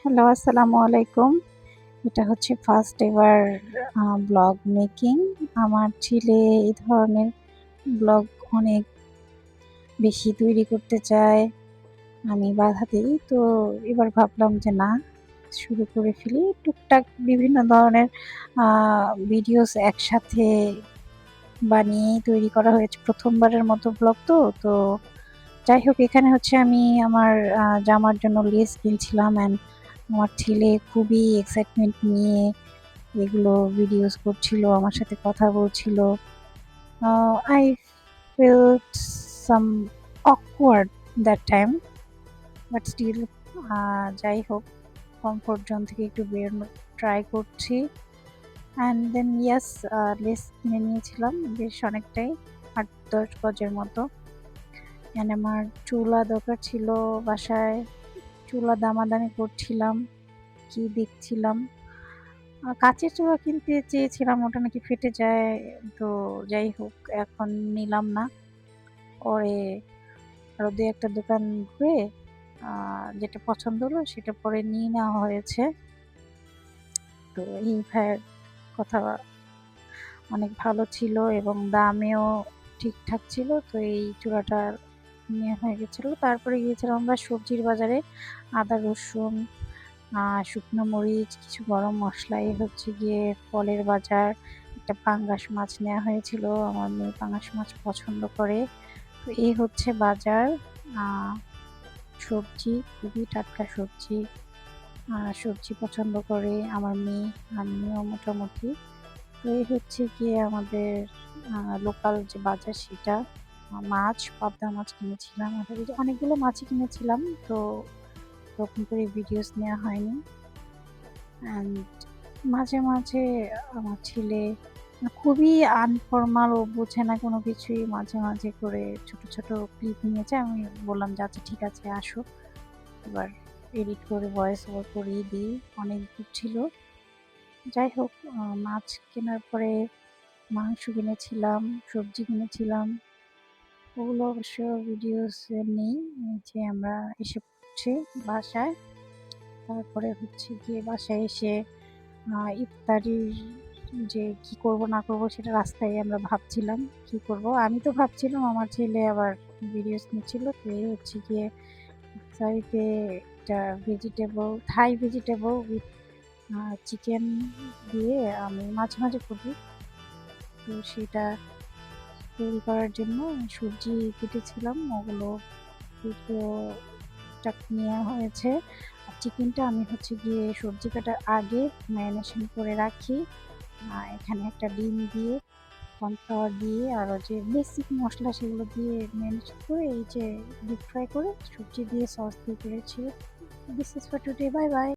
Hello, আসসালামু আলাইকুম। এটা হচ্ছে ফার্স্ট এভার ব্লগ মেকিং। আমার ছেলে এই ধরনের ব্লগ অনেক বেশি তৈরি করতে চায়। আমি বাধা দেই। তো এবার ভাবলাম যে না, শুরু করে ফেলি। টুকটাক বিভিন্ন ধরনের আ ভিডিওস একসাথে বানিয়েই তৈরি করা হয়েছে। ১ম বারের মতো ব্লগ তো। তো যাই হোক, এখানে হচ্ছে আমি আমার জামার জন্য লেস কিনছিলাম অ্যান্ড আমার ছেলে খুবই এক্সাইটমেন্ট নিয়ে এগুলো ভিডিওস করছিল, আমার সাথে কথা বলছিল। I felt some awkward that time, but still যাই হোক, কমফোর্ট জোন থেকে একটু বেরোনোর ট্রাই করছি। অ্যান্ড দেন ইয়েস, লেস কিনে নিয়েছিলাম বেশ অনেকটাই, ৮-১০ গজের মতো। অ্যান্ড আমার চুলা দরকার ছিল বাসায়, চুলা দামাদামি করছিলাম, কি দেখছিলাম। কাঁচের চুলা কিনতে চেয়েছিলাম, ওটা নাকি ফেটে যায়। তো যাই হোক, এখন নিলাম না। পরে আরো ২-১ টা দোকান ঘুরে যেটা পছন্দ হলো সেটা পরে নিয়ে নেওয়া হয়েছে। তো এই ভাইয়ের কথা অনেক ভালো ছিল এবং দামেও ঠিকঠাক ছিল। তো এই চূড়াটা নেওয়া হয়ে গেছিল। তারপরে গিয়েছিলাম আমরা সবজির বাজারে। আদা, রসুন, শুকনো মরিচ, কিছু গরম মসলা, এই হচ্ছে গিয়ে ফলের বাজার। একটা পাঙ্গাস মাছ নেওয়া হয়েছিল। আমার মেয়ে পাঙ্গাস মাছ পছন্দ করে। তো এই হচ্ছে বাজার। আ সবজি, খুবই টাটকা সবজি। সবজি পছন্দ করে আমার মেয়ে, আমিও মোটামুটি। তো এই হচ্ছে গিয়ে আমাদের লোকাল যে বাজার সেটা। মাছ, পাবদা মাছ কিনেছিলাম। অনেকগুলো মাছই কিনেছিলাম। তো ওরকম করে ভিডিওস নেওয়া হয়নি। অ্যান্ড মাঝে, মাঝে আমার ছেলে খুবই আনফরমাল, ও বোঝে না কোনো কিছুই। মাঝে, মাঝে করে ছোট, ছোট ক্লিপ নিয়েছে। আমি বললাম যে, "আচ্ছা ঠিক আছে, আসো। এবার এডিট করে ভয়েস ওভার করিয়ে দিই।" অনেক দূর ছিল। যাই হোক, মাছ কেনার পরে মাংস কিনেছিলাম, সবজি কিনেছিলাম। ওগুলো অবশ্য ভিডিওসে নেই। এই যে আমরা এসে পড়ছি বাসায়। তারপরে হচ্ছে গিয়ে বাসায় এসে ইফতারির যে কি করব না করব সেটা রাস্তায় আমরা ভাবছিলাম কি করব। আমি তো ভাবছিলাম, আমার ছেলে আবার ভিডিওস নিচ্ছিল। তো এই হচ্ছে গিয়ে ইফতারিতে একটা থাই ভেজিটেবল উইথ চিকেন দিয়ে আমি মাঝে, মাঝে করি। তো সেটা তৈরি করার জন্য সবজি কেটেছিলাম, ওগুলো টুকটাক নেওয়া হয়েছে। আর চিকেনটা আমি হচ্ছে গিয়ে সবজি কাটার আগে ম্যারিনেশন করে রাখি। এখানে একটা ডিম দিয়ে, কর্নফ্লাওয়ার দিয়ে, আরও যে বেসিক মশলা সেগুলো দিয়ে ম্যারিনেট করে এই যে ডিপ ফ্রাই করে সবজি দিয়ে সস দিয়ে করেছি। This is for today, bye bye.